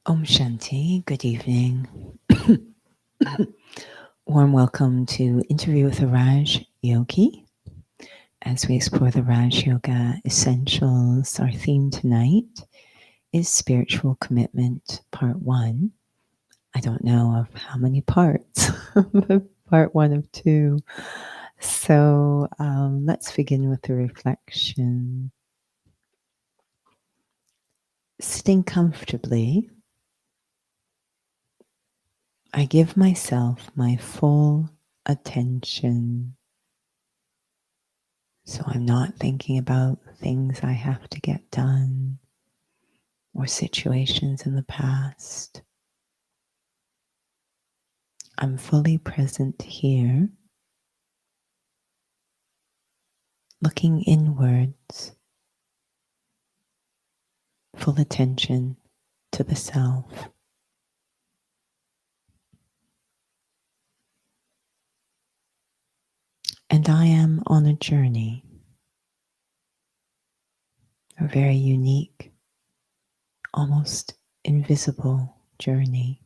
Om Shanti, good evening. Warm welcome to Interview with a Raj Yogi. As we explore the Raj Yoga Essentials, our theme tonight is Spiritual Commitment, Part 1. I don't know of how many parts, but Part 1 of 2. So let's begin with the reflection. Sitting comfortably, I give myself my full attention. So I'm not thinking about things I have to get done or situations in the past. I'm fully present here, looking inwards, full attention to the self. And I am on a journey, a very unique, almost invisible journey,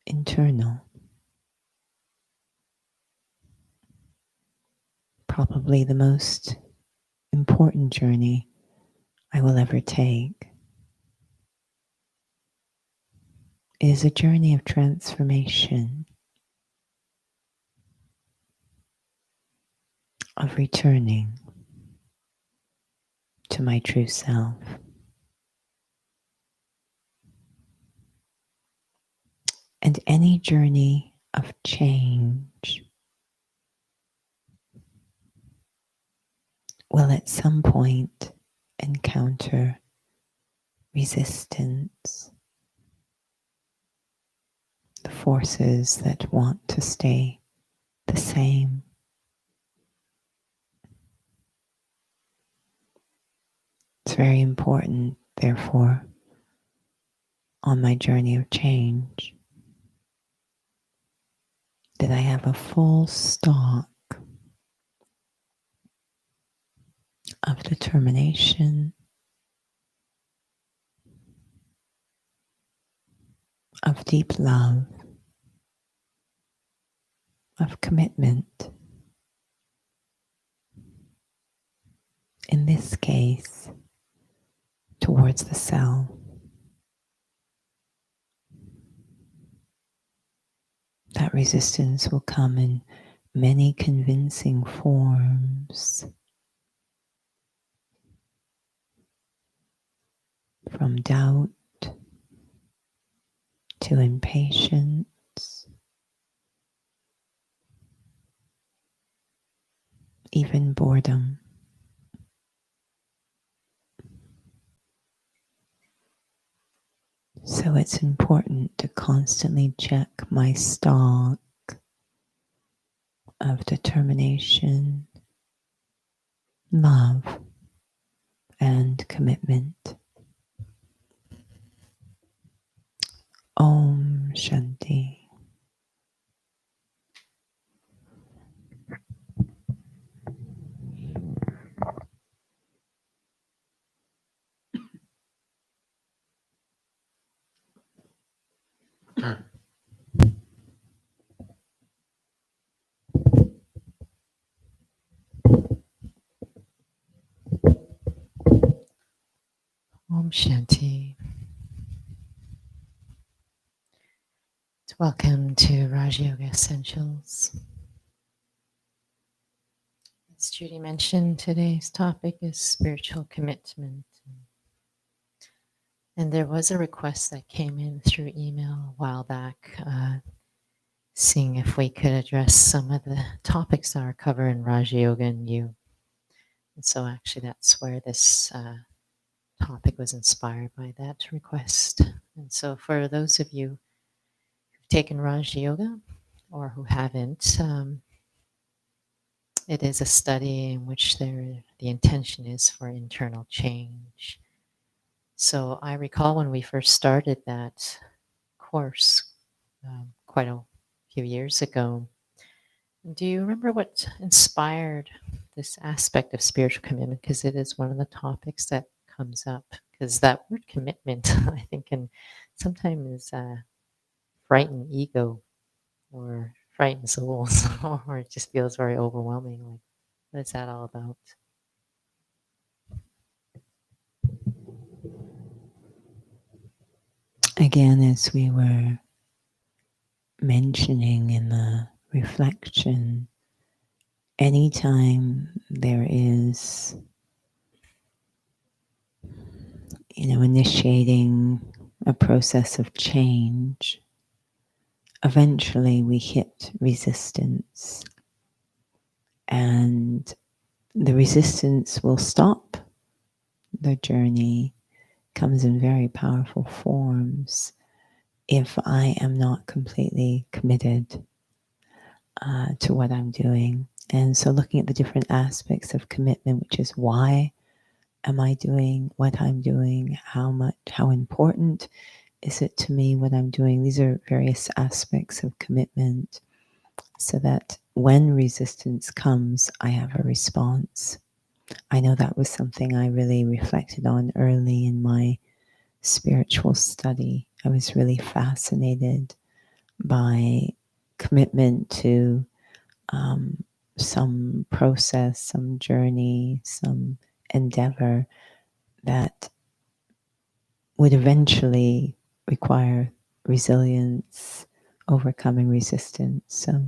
internal. Probably the most important journey I will ever take. It is a journey of transformation, of returning to my true self. And any journey of change will at some point encounter resistance, the forces that want to stay the same. It's very important, therefore, on my journey of change, that I have a full stock of determination, of deep love, of commitment. In this case, towards the self. That resistance will come in many convincing forms, from doubt to impatience, even boredom. So it's important to constantly check my stock of determination, love, and commitment. Om Shanti. Om Shanti. Welcome to Raj Yoga Essentials. As Judy mentioned, today's topic is spiritual commitment. And there was a request that came in through email a while back seeing if we could address some of the topics that are covered in Raja Yoga and you. And so, actually, that's where this topic was inspired by that request. And so, for those of you who've taken Raja Yoga or who haven't, it is a study in which the intention is for internal change. So I recall when we first started that course quite a few years ago. Do you remember what inspired this aspect of spiritual commitment? Because it is one of the topics that comes up. Because that word commitment, I think, can sometimes frighten ego or frighten souls, or it just feels very overwhelming. Like, what is that all about? Again, as we were mentioning in the reflection, anytime there is, initiating a process of change, eventually we hit resistance, and the resistance will stop. The journey comes in very powerful forms if I am not completely committed to what I'm doing. And so looking at the different aspects of commitment, which is why am I doing what I'm doing? How important is it to me what I'm doing? These are various aspects of commitment so that when resistance comes, I have a response. I know that was something I really reflected on early in my spiritual study. I was really fascinated by commitment to some process, some journey, some endeavor that would eventually require resilience, overcoming resistance. So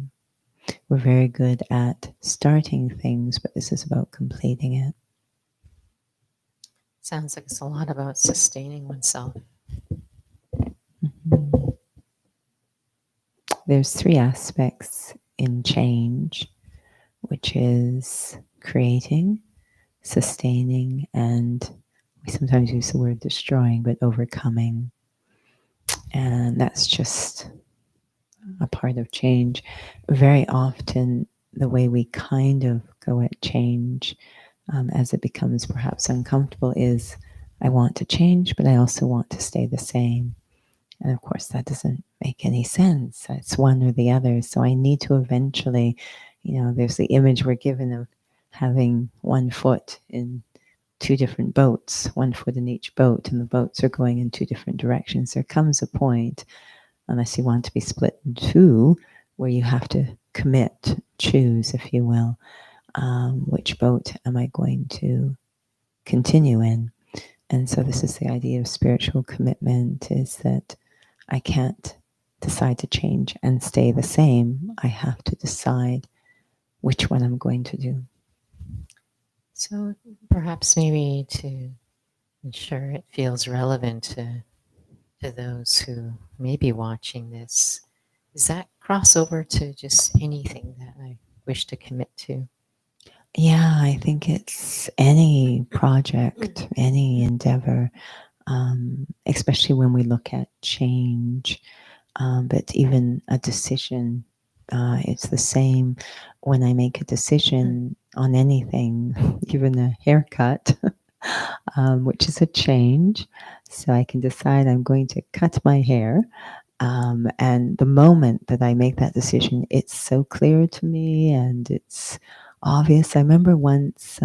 we're very good at starting things, but this is about completing it. Sounds like it's a lot about sustaining oneself. Mm-hmm. There's three aspects in change, which is creating, sustaining, and we sometimes use the word destroying, but overcoming. And that's just a part of change. Very often, the way we kind of go at change as it becomes perhaps uncomfortable is I want to change, but I also want to stay the same. And of course, that doesn't make any sense. It's one or the other. So I need to eventually, there's the image we're given of having one foot in two different boats, one foot in each boat, and the boats are going in two different directions. There comes a point, unless you want to be split in two, where you have to commit, choose, if you will, which boat am I going to continue in? And so this is the idea of spiritual commitment, is that I can't decide to change and stay the same. I have to decide which one I'm going to do. So perhaps maybe to ensure it feels relevant to those who may be watching this, is that crossover to just anything that I wish to commit to? Yeah, I think it's any project, any endeavor, especially when we look at change, but even a decision. It's the same when I make a decision on anything, even a haircut, which is a change. So I can decide I'm going to cut my hair. And the moment that I make that decision, it's so clear to me and it's obvious. I remember once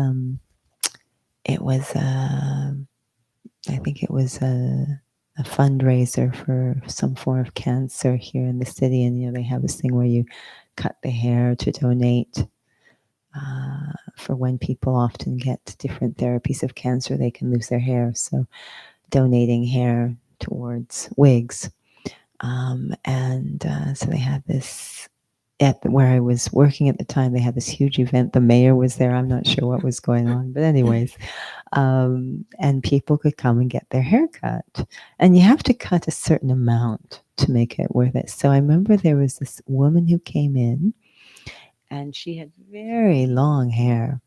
it was, I think it was a fundraiser for some form of cancer here in the city. And, they have this thing where you cut the hair to donate for when people often get different therapies of cancer, they can lose their hair. So donating hair towards wigs. So they had this where I was working at the time. They had this huge event. The mayor was there. I'm not sure what was going on, but anyways, and people could come and get their hair cut, and you have to cut a certain amount to make it worth it. So I remember there was this woman who came in, and she had very long hair.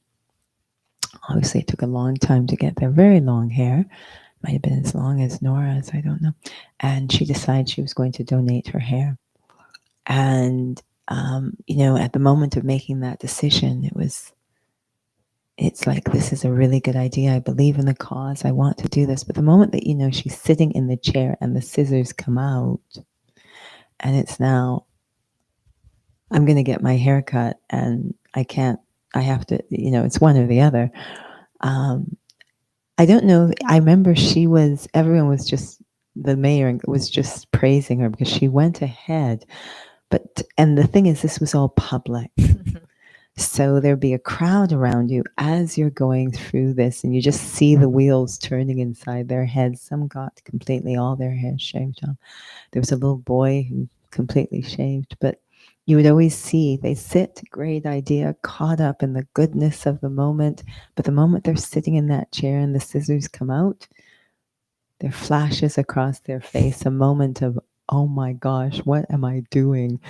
Obviously, it took a long time to get there. Very long hair. Might have been as long as Nora's, I don't know. And she decided she was going to donate her hair. And, at the moment of making that decision, it's like, this is a really good idea. I believe in the cause. I want to do this. But the moment that, she's sitting in the chair and the scissors come out, and it's now, I'm going to get my hair cut, and I have to, it's one or the other. I don't know. I remember everyone was just, the mayor was just praising her because she went ahead. And the thing is, this was all public. So there'd be a crowd around you as you're going through this, and you just see the wheels turning inside their heads. Some got completely all their hair shaved off. There was a little boy who completely shaved, but you would always see they sit, great idea, caught up in the goodness of the moment. But the moment they're sitting in that chair and the scissors come out, there flashes across their face a moment of, oh my gosh, what am I doing?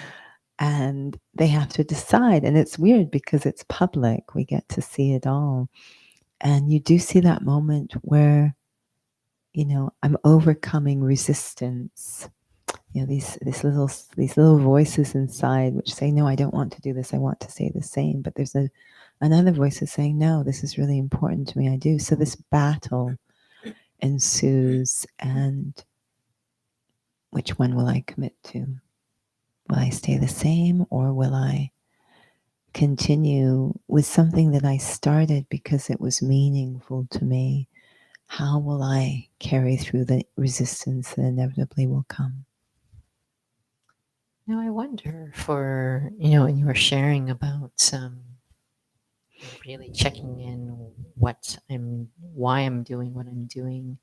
And they have to decide. And it's weird because it's public. We get to see it all. And you do see that moment where, I'm overcoming resistance. These little voices inside which say, no, I don't want to do this. I want to say the same. But there's another voice is saying, no, this is really important to me. I do. So this battle ensues. And which one will I commit to? Will I stay the same, or will I continue with something that I started because it was meaningful to me? How will I carry through the resistance that inevitably will come? Now, I wonder when you were sharing about really checking in why I'm doing what I'm doing.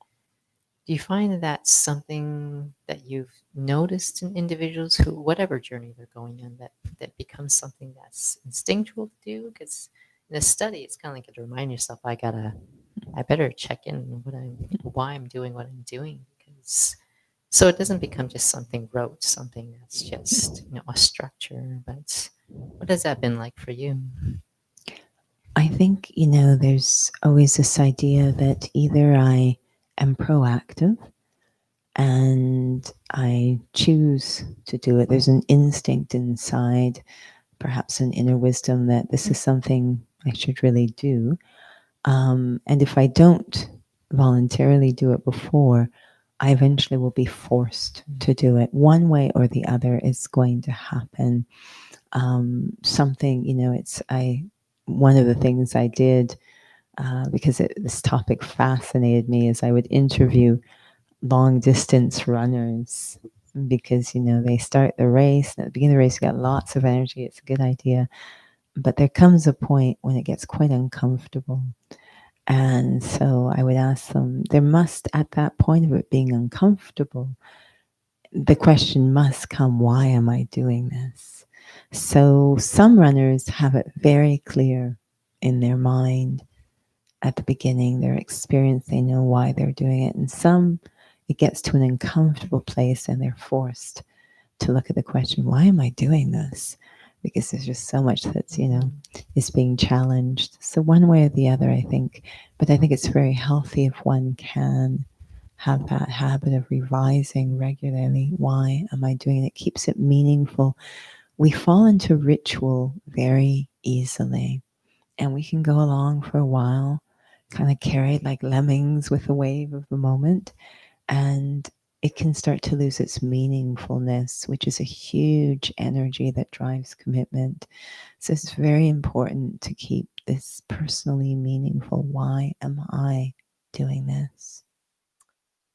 Do you find that that's something that you've noticed in individuals who, whatever journey they're going on, that becomes something that's instinctual to do? Because in a study, it's kind of like to remind yourself, I better check in why I'm doing what I'm doing, because so it doesn't become just something rote, something that's just a structure. But what has that been like for you? I think, there's always this idea that either I am proactive and I choose to do it. There's an instinct inside, perhaps an inner wisdom, that this is something I should really do. And if I don't voluntarily do it before, I eventually will be forced to do it. One way or the other is going to happen. Something, one of the things I did, because this topic fascinated me, is I would interview long distance runners, because, they start the race, and at the beginning of the race, you got lots of energy. It's a good idea. But there comes a point when it gets quite uncomfortable. And so I would ask them, there must, at that point of it being uncomfortable, the question must come, why am I doing this? So some runners have it very clear in their mind at the beginning, their experience, they know why they're doing it. And some, it gets to an uncomfortable place and they're forced to look at the question, why am I doing this? Because there's just so much that's, is being challenged. So one way or the other, I think. But I think it's very healthy if one can have that habit of revising regularly. Why am I doing it? It keeps it meaningful. We fall into ritual very easily, and we can go along for a while, kind of carried like lemmings with the wave of the moment, and it can start to lose its meaningfulness, which is a huge energy that drives commitment. So it's very important to keep this personally meaningful. Why am I doing this?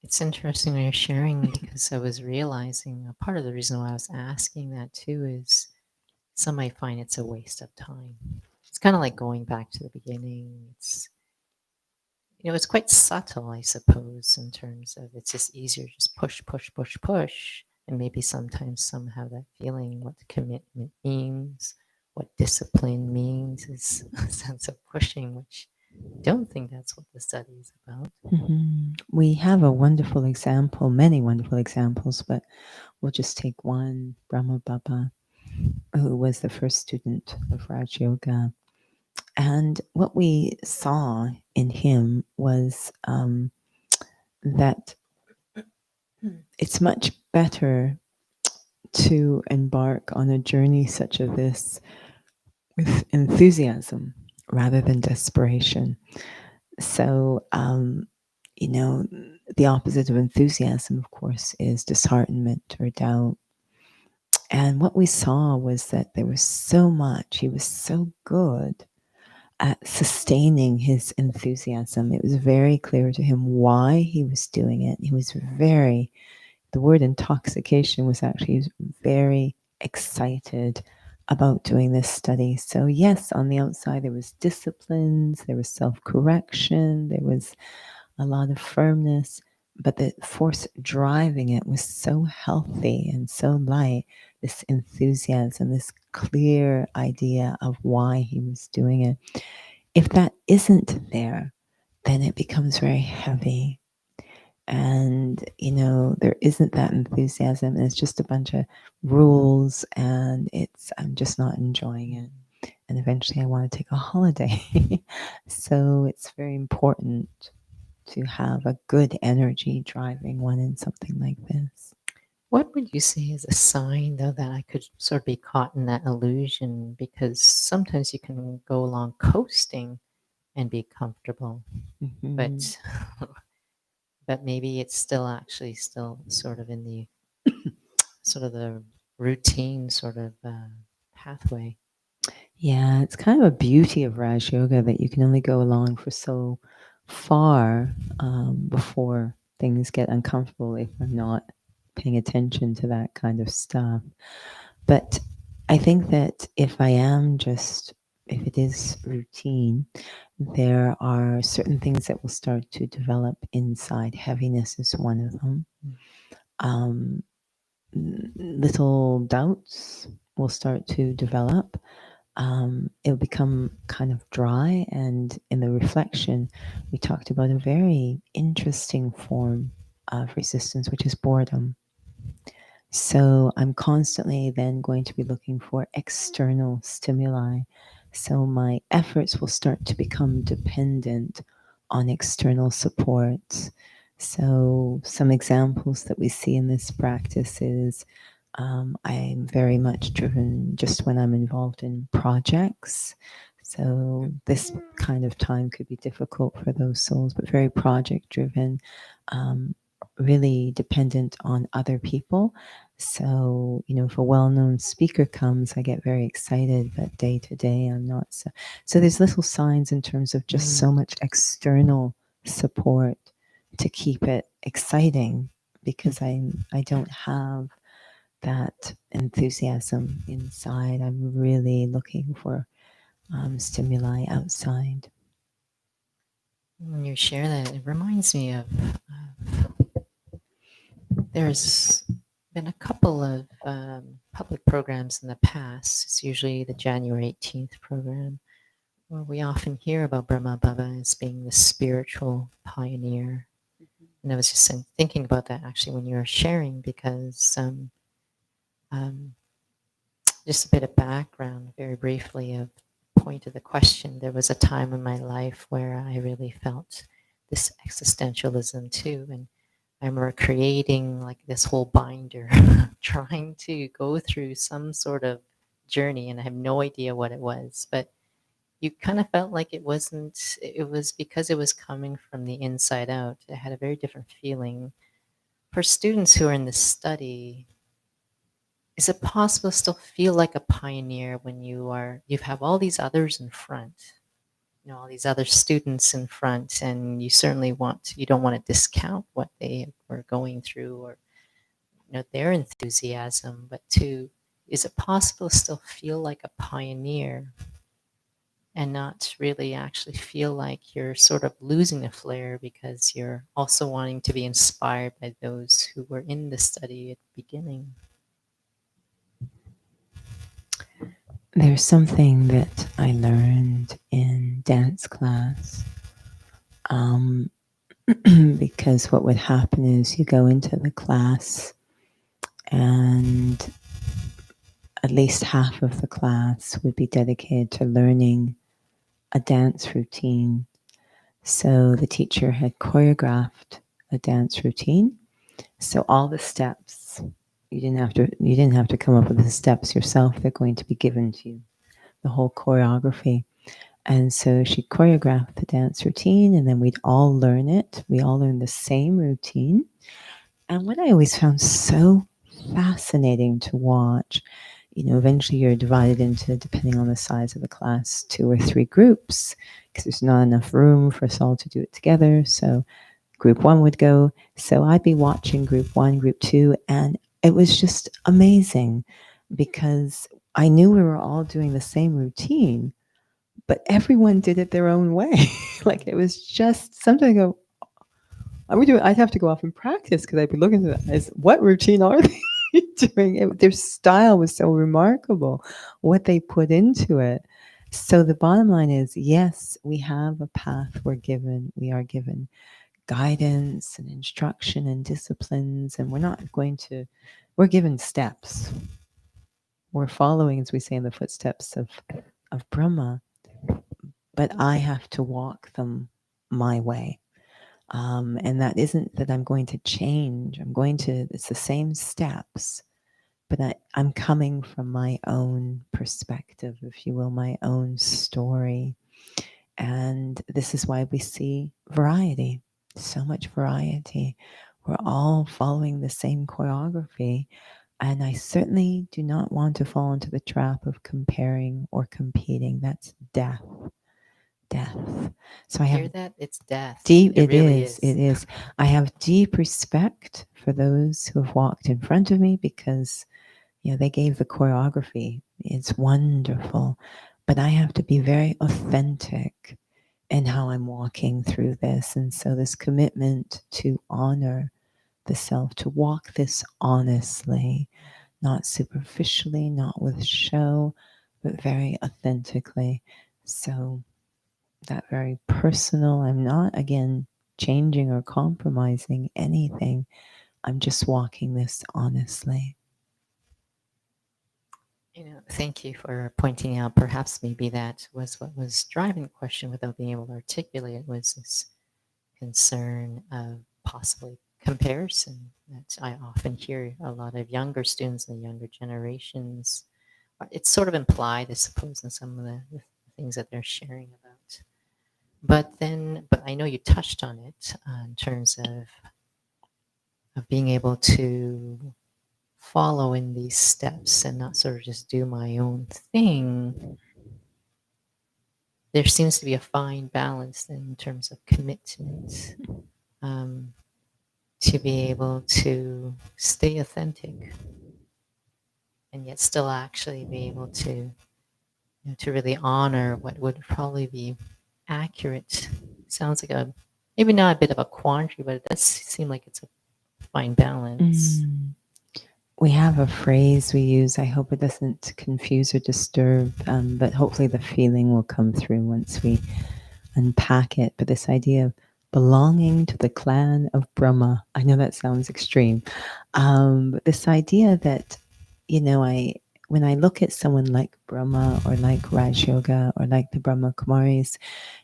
It's interesting when you're sharing, because I was realizing a part of the reason why I was asking that too is some might find it's a waste of time. It's kind of like going back to the beginning. It's quite subtle, I suppose, in terms of it's just easier to just push, push, push, push. And maybe sometimes somehow that feeling, what commitment means, what discipline means, is a sense of pushing, which I don't think that's what the study is about. We have a wonderful example, many wonderful examples, but we'll just take one, Brahma Baba, who was the first student of Raj Yoga. And what we saw in him was that it's much better to embark on a journey such as this with enthusiasm rather than desperation. So, you know, the opposite of enthusiasm, of course, is disheartenment or doubt. And what we saw was that there was so much, he was so good at sustaining his enthusiasm. It was very clear to him why he was doing it. He was very, the word intoxication was actually, he was very excited about doing this study. So, yes, on the outside, there was disciplines, there was self correction, there was a lot of firmness, but the force driving it was so healthy and so light, this enthusiasm, this clear idea of why he was doing it. If that isn't there, then it becomes very heavy. And, there isn't that enthusiasm. And it's just a bunch of rules, and I'm just not enjoying it. And eventually I want to take a holiday. So it's very important to have a good energy driving one in something like this. What would you say is a sign, though, that I could sort of be caught in that illusion? Because sometimes you can go along coasting and be comfortable, Mm-hmm. but but maybe it's still actually still sort of in the sort of the routine sort of pathway. Yeah, it's kind of a beauty of Raj Yoga that you can only go along for so far before things get uncomfortable if I'm not paying attention to that kind of stuff. But I think that if it is routine, there are certain things that will start to develop inside. Heaviness is one of them. Um, Little doubts will start to develop. It'll become kind of dry. And in the reflection, we talked about a very interesting form of resistance, which is boredom. So I'm constantly then going to be looking for external stimuli. So my efforts will start to become dependent on external supports. So some examples that we see in this practice is I'm very much driven just when I'm involved in projects. So this kind of time could be difficult for those souls, but very project driven, really dependent on other people. So, if a well known speaker comes, I get very excited, but day to day, I'm not so. So, there's little signs in terms of just so much external support to keep it exciting because I don't have that enthusiasm inside. I'm really looking for stimuli outside. When you share that, it reminds me of there's been a couple of public programs in the past. It's usually the January 18th program, where we often hear about Brahma Baba as being the spiritual pioneer. And I was just thinking about that actually when you were sharing, because um, just a bit of background, very briefly, of point of the question. There was a time in my life where I really felt this existentialism too, and I remember creating like this whole binder, trying to go through some sort of journey, and I have no idea what it was, but you kind of felt like it wasn't, it was because it was coming from the inside out. It had a very different feeling. For students who are in this study, is it possible to still feel like a pioneer when you have all these others in front, all these other students in front, and you don't want to discount what they were going through, or their enthusiasm, but is it possible to still feel like a pioneer and not really actually feel like you're sort of losing the flair because you're also wanting to be inspired by those who were in the study at the beginning? There's something that I learned in dance class, because what would happen is you go into the class and at least half of the class would be dedicated to learning a dance routine. So the teacher had choreographed a dance routine. So all the steps, you didn't have to come up with the steps yourself. They're going to be given to you, the whole choreography. And so she choreographed the dance routine, and then we'd all learn it. We all learned the same routine. And what I always found so fascinating to watch, eventually you're divided into, depending on the size of the class, 2 or 3 groups, because there's not enough room for us all to do it together. So group 1 would go. So I'd be watching group 1, group 2, and it was just amazing because I knew we were all doing the same routine, but everyone did it their own way. Like it was just something I go, are we doing? I'd have to go off and practice because I'd be looking at it as what routine are they doing? Their style was so remarkable, what they put into it. So the bottom line is, yes, we have a path we're given. We are given guidance and instruction and disciplines, and we're given steps. We're following, as we say, in the footsteps of Brahma, but I have to walk them my way. And that isn't that I'm going to change. It's the same steps, but I'm coming from my own perspective, if you will, my own story. And this is why we see variety, so much variety. We're all following the same choreography. And I certainly do not want to fall into the trap of comparing or competing. That's death. Death. So I Hear have that? It's death. deep, It really it is. is. I have deep respect for those who have walked in front of me because, they gave the choreography. It's wonderful. But I have to be very authentic in how I'm walking through this. And so this commitment to honor the self, to walk this honestly, not superficially, not with show, but very authentically. So that very personal, I'm not, again, changing or compromising anything. I'm just walking this honestly. Thank you for pointing out. Perhaps maybe that was what was driving the question without being able to articulate it, was this concern of possibly comparison that I often hear a lot of younger students and the younger generations. It's sort of implied, I suppose, in some of the things that they're sharing about. But I know you touched on it in terms of being able to follow in these steps and not sort of just do my own thing. There seems to be a fine balance in terms of commitment, um, to be able to stay authentic and yet still actually be able to really honor what would probably be accurate. Sounds like maybe not a bit of a quandary, but it does seem like it's a fine balance. Mm. We have a phrase we use. I hope it doesn't confuse or disturb, but hopefully the feeling will come through once we unpack it. But this idea of belonging to the clan of Brahma, I know that sounds extreme, but this idea that, when I look at someone like Brahma or like Raj Yoga or like the Brahma Kumaris,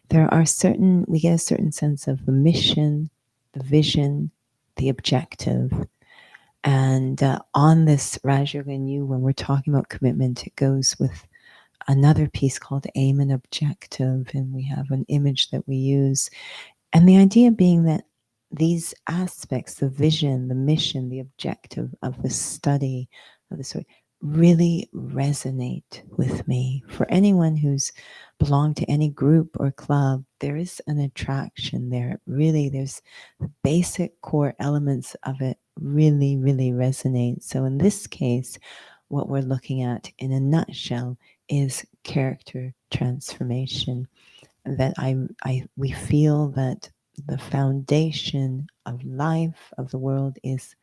we get a certain sense of the mission, the vision, the objective. And on this Raj Yoga and You, when we're talking about commitment, it goes with another piece called aim and objective. And we have an image that we use. And the idea being that these aspects, the vision, the mission, the objective of the study of the story, really resonate with me. For anyone who's belonged to any group or club, there is an attraction there. Really, there's the basic core elements of it really, really resonate. So in this case, what we're looking at in a nutshell is character transformation. That we feel that the foundation of life, of the world, is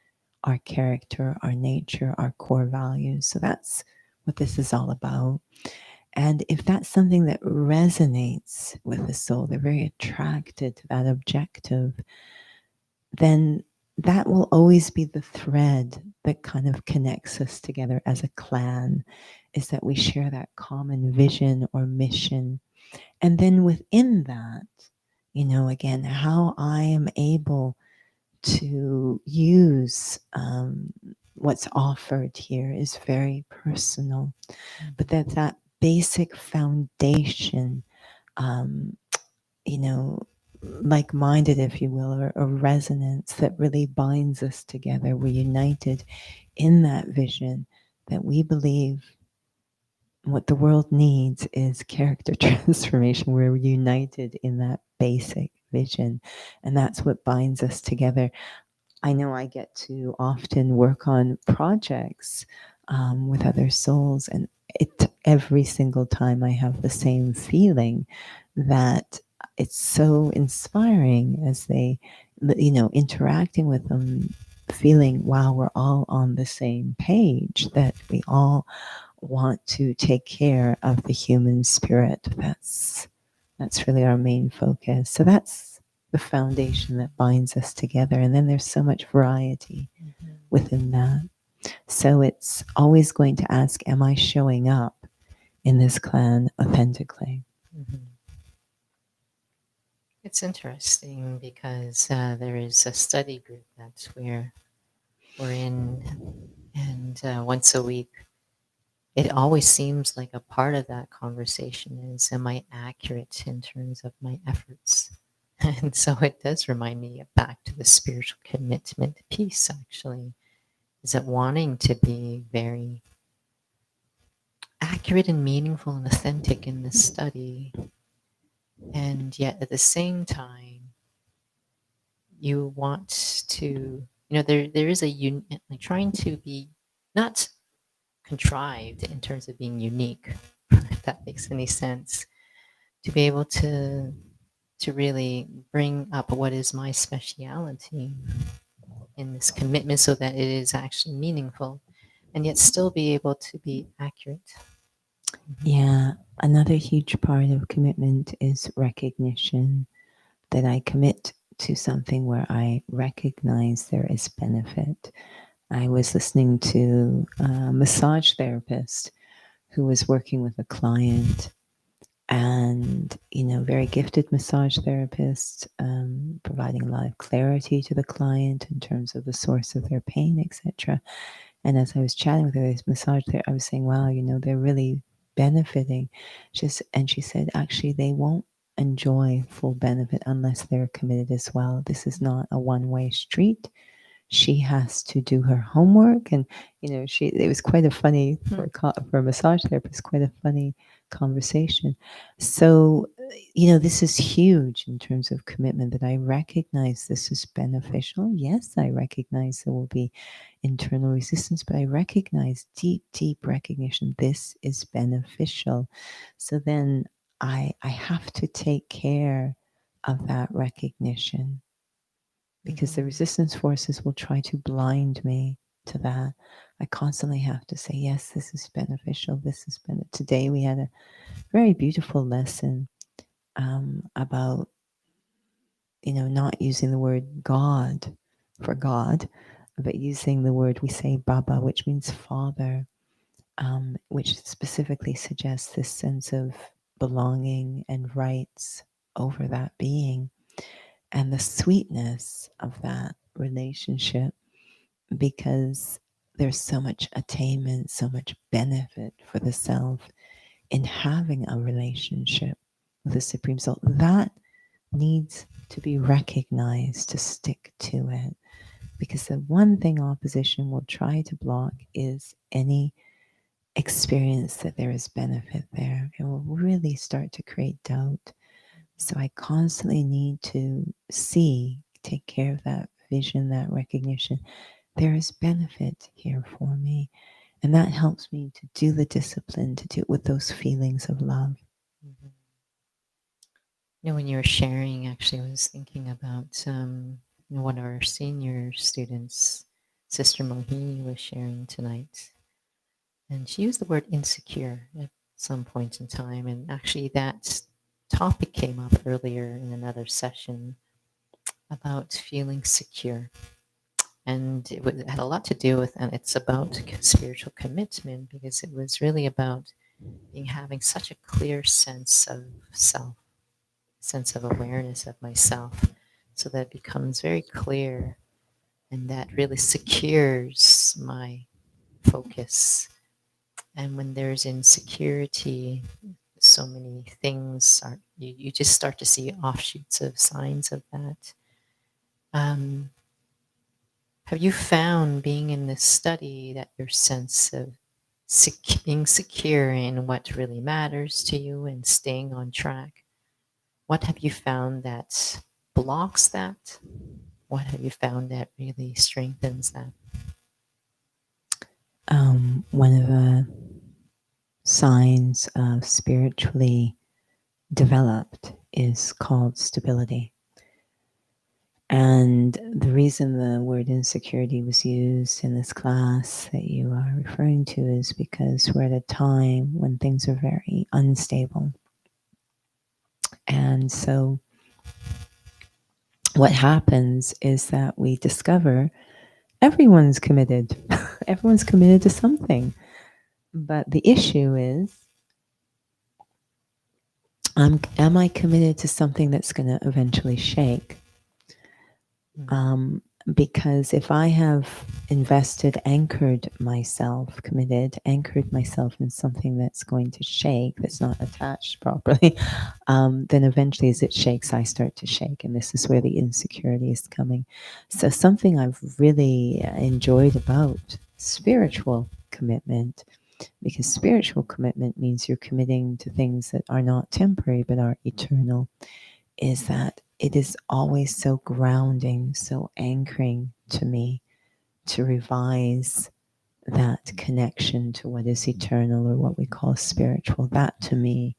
our character, our nature, our core values. So that's what this is all about. And if that's something that resonates with the soul, they're very attracted to that objective, then that will always be the thread that kind of connects us together as a clan, is that we share that common vision or mission. And then within that, again, how I am able to use what's offered here is very personal. But that basic foundation, um, you know, like minded, if you will, or a resonance that really binds us together. We're united in that vision that we believe what the world needs is character transformation. We're united in that basic vision, and that's what binds us together. I know I get to often work on projects with other souls, and every single time I have the same feeling that it's so inspiring as they, interacting with them, feeling, wow, we're all on the same page, that we all want to take care of the human spirit. That's really our main focus. So that's the foundation that binds us together. And then there's so much variety within that. So it's always going to ask, am I showing up in this clan authentically? Mm-hmm. It's interesting because there is a study group that we're in, and once a week, it always seems like a part of that conversation is, am I accurate in terms of my efforts? And so it does remind me back to the spiritual commitment piece, actually. Is it wanting to be very accurate and meaningful and authentic in the study, and yet at the same time, you want to, there is like trying to be not contrived in terms of being unique, if that makes any sense, to be able to really bring up what is my speciality in this commitment so that it is actually meaningful, and yet still be able to be accurate. Yeah, another huge part of commitment is recognition, that I commit to something where I recognize there is benefit. I was listening to a massage therapist who was working with a client, and very gifted massage therapist, providing a lot of clarity to the client in terms of the source of their pain, etc. And as I was chatting with her, this massage therapist, I was saying, wow, they're really benefiting. And she said, actually, they won't enjoy full benefit unless they're committed as well. This is not a one-way street. She has to do her homework, and it was quite a funny for a massage therapist, quite a funny conversation. So this is huge in terms of commitment, that I recognize this is beneficial. Yes, I recognize there will be internal resistance, but I recognize deep recognition, this is beneficial. So then I have to take care of that recognition, because the resistance forces will try to blind me to that. I constantly have to say, yes, this is beneficial. This is beneficial. Today we had a very beautiful lesson about, not using the word God for God, but using the word, we say Baba, which means father, which specifically suggests this sense of belonging and rights over that being, and the sweetness of that relationship, because there's so much attainment, so much benefit for the self in having a relationship with the Supreme Soul. That needs to be recognized, to stick to it, because the one thing opposition will try to block is any experience that there is benefit there. It will really start to create doubt. So I constantly need to take care of that vision, that recognition. There is benefit here for me. And that helps me to do the discipline, to do it with those feelings of love. Mm-hmm. When you were sharing, actually, I was thinking about one of our senior students, Sister Mohini, was sharing tonight. And she used the word insecure at some point in time. And actually, that topic came up earlier in another session about feeling secure. And it had a lot to do with, and it's about spiritual commitment, because it was really about having such a clear sense of self, sense of awareness of myself, so that it becomes very clear, and that really secures my focus. And when there's insecurity, so many things are, you just start to see offshoots of signs of that. Um, have you found, being in this study, that your sense of being secure in what really matters to you and staying on track, what have you found that blocks that? What have you found that really strengthens that? One of the signs of spiritually developed is called stability. And the reason the word insecurity was used in this class that you are referring to is because we're at a time when things are very unstable. And so what happens is that we discover everyone's committed. Everyone's committed to something. But the issue is, am I committed to something that's going to eventually shake? Because if I have invested, committed, anchored myself in something that's going to shake, that's not attached properly, then eventually as it shakes, I start to shake. And this is where the insecurity is coming. So something I've really enjoyed about spiritual commitment, because spiritual commitment means you're committing to things that are not temporary but are eternal, is that it is always so grounding, so anchoring to me to revise that connection to what is eternal, or what we call spiritual. That to me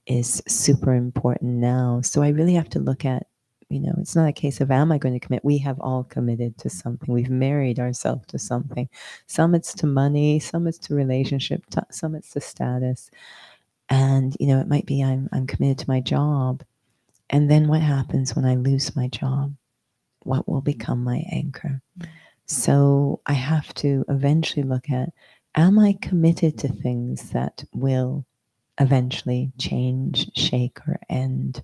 is super important now. So I really have to look at, it's not a case of, am I going to commit? We have all committed to something. We've married ourselves to something. Some it's to money, some it's to relationship, some it's to status. And, it might be I'm committed to my job. And then what happens when I lose my job? What will become my anchor? So I have to eventually look at, am I committed to things that will eventually change, shake, or end?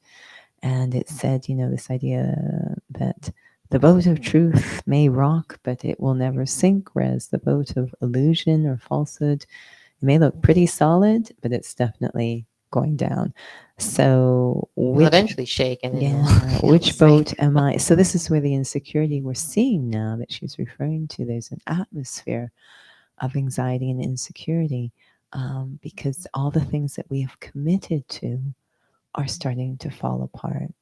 And it said, this idea that the boat of truth may rock, but it will never sink, whereas the boat of illusion or falsehood, it may look pretty solid, but it's definitely going down. So Will eventually shake, and then which boat am I? So this is where the insecurity we're seeing now that she's referring to. There's an atmosphere of anxiety and insecurity, because all the things that we have committed to are starting to fall apart.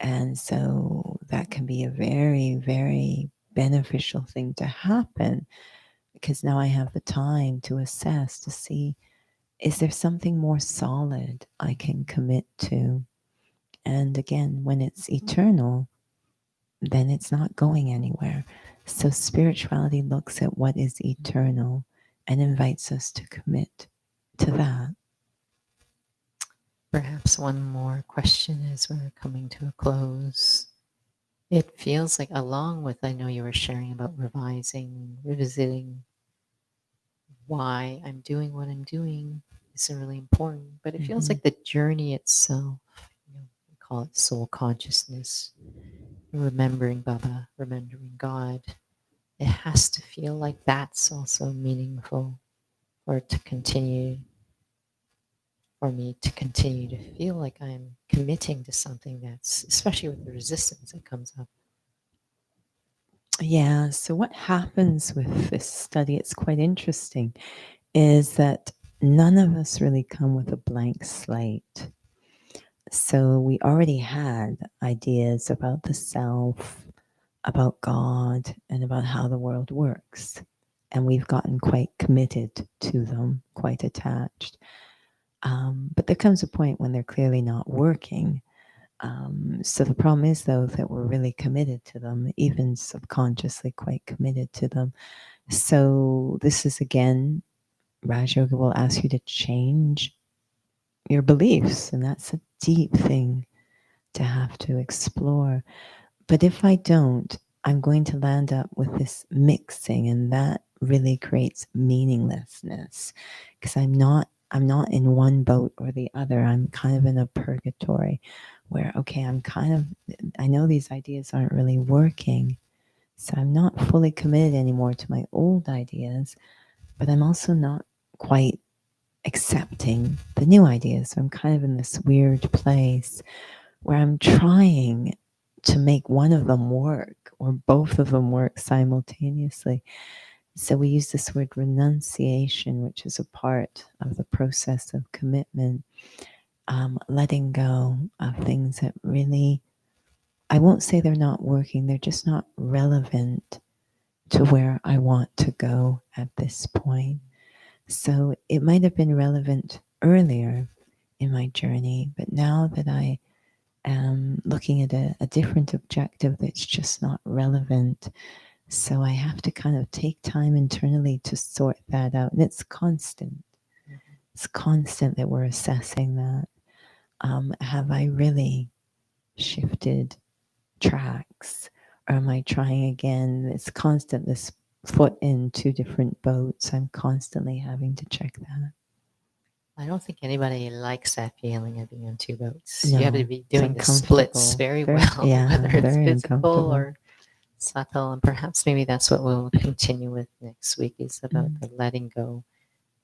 And so that can be a very, very beneficial thing to happen, because now I have the time to assess, to see, is there something more solid I can commit to? And again, when it's eternal, then it's not going anywhere. So spirituality looks at what is eternal and invites us to commit to that. Perhaps one more question as we're coming to a close. It feels like, along with, I know you were sharing about revising, revisiting why I'm doing what I'm doing is really important, but it feels like the journey itself, we call it soul consciousness, remembering Baba, remembering God. It has to feel like that's also meaningful for it to continue, for me to continue to feel like I'm committing to something, that's, especially with the resistance that comes up. Yeah, so what happens with this study, it's quite interesting, is that none of us really come with a blank slate. So we already had ideas about the self, about God, and about how the world works. And we've gotten quite committed to them, quite attached. But there comes a point when they're clearly not working. So the problem is, though, that we're really committed to them, even subconsciously quite committed to them. So this is, again, Raj Yoga will ask you to change your beliefs, and that's a deep thing to have to explore. But if I don't, I'm going to land up with this mixing, and that really creates meaninglessness because I'm not in one boat or the other. I'm kind of in a purgatory where, okay, I know these ideas aren't really working, so I'm not fully committed anymore to my old ideas, but I'm also not quite accepting the new ideas. So I'm kind of in this weird place where I'm trying to make one of them work or both of them work simultaneously. So we use this word renunciation, which is a part of the process of commitment, letting go of things that really, I won't say they're not working, they're just not relevant to where I want to go at this point. So it might have been relevant earlier in my journey, but now that I am looking at a different objective, that's just not relevant. So I have to kind of take time internally to sort that out. And it's constant. It's constant that we're assessing that. Have I really shifted tracks? Or am I trying again? It's constant, this foot in two different boats. I'm constantly having to check that. I don't think anybody likes that feeling of being on two boats. No, you have to be it's doing the splits uncomfortable. very well, Yeah, whether it's very physical uncomfortable. or subtle. And perhaps maybe that's what we'll continue with next week, is about the letting go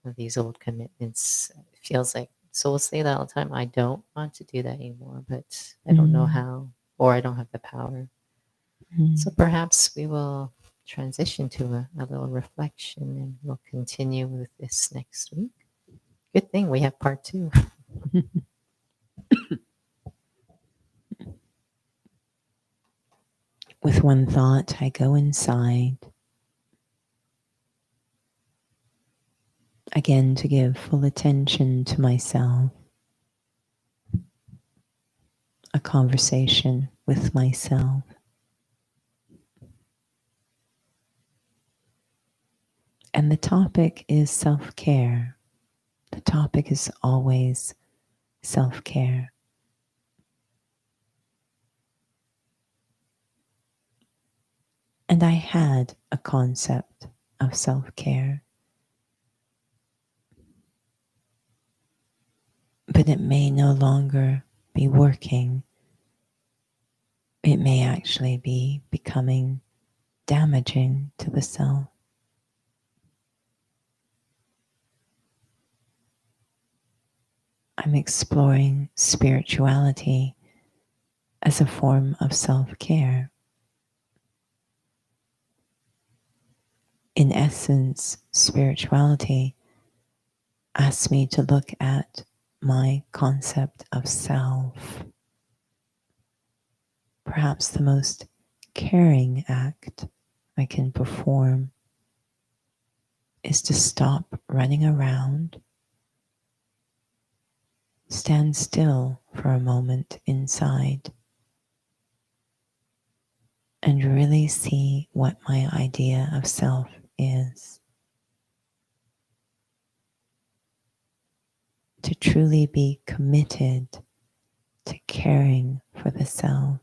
of these old commitments. It feels like souls say that all the time. I don't want to do that anymore, but I don't know how, or I don't have the power. So perhaps we will transition to a little reflection, and we'll continue with this next week. Good thing we have part 2. With one thought, I go inside, again to give full attention to myself, a conversation with myself. And the topic is self-care. The topic is always self-care. And I had a concept of self-care, but it may no longer be working. It may actually be becoming damaging to the self. I'm exploring spirituality as a form of self-care. In essence, spirituality asks me to look at my concept of self. Perhaps the most caring act I can perform is to stop running around, stand still for a moment inside, and really see what my idea of self is. To truly be committed to caring for the self,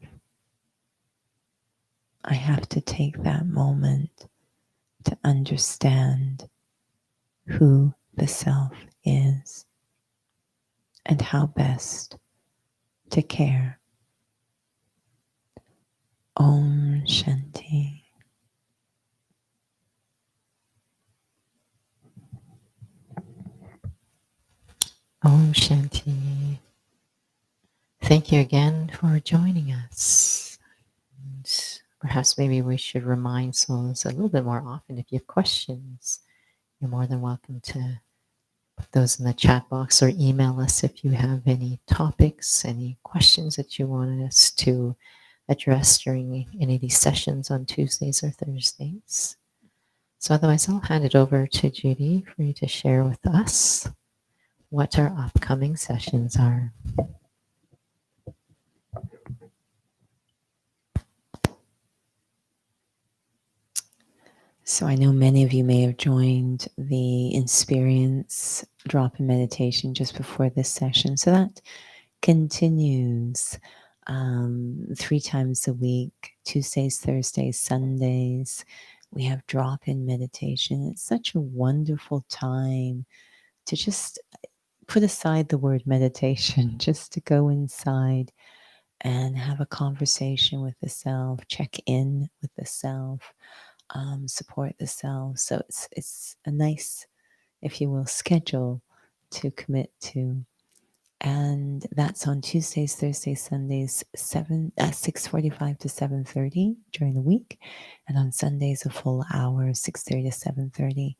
I have to take that moment to understand who the self is and how best to care. Om Shanti. Om Shanti. Thank you again for joining us. And perhaps maybe we should remind souls a little bit more often. If you have questions, you're more than welcome to put those in the chat box or email us if you have any topics, any questions that you wanted us to address during any of these sessions on Tuesdays or Thursdays. So otherwise, I'll hand it over to Judy for you to share with us what our upcoming sessions are. So I know many of you may have joined the experience drop-in meditation just before this session. So that continues 3 times a week, Tuesdays, Thursdays, Sundays. We have drop in meditation. It's such a wonderful time to just put aside the word meditation, just to go inside and have a conversation with the self, check in with the self, support the self. So it's a nice, if you will, schedule to commit to. And that's on Tuesdays, Thursdays, Sundays, 6:45 to 7:30 during the week, and on Sundays a full hour, 6:30 to 7:30.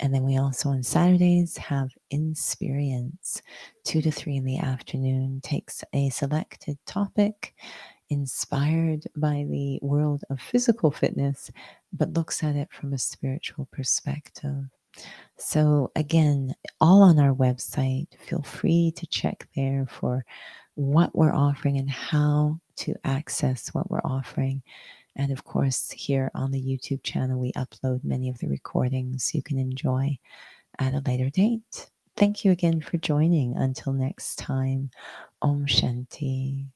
And then we also on Saturdays have Insperience, 2 to 3 in the afternoon, takes a selected topic inspired by the world of physical fitness, but looks at it from a spiritual perspective. So, again, all on our website. Feel free to check there for what we're offering and how to access what we're offering. And of course, here on the YouTube channel, we upload many of the recordings you can enjoy at a later date. Thank you again for joining. Until next time, Om Shanti.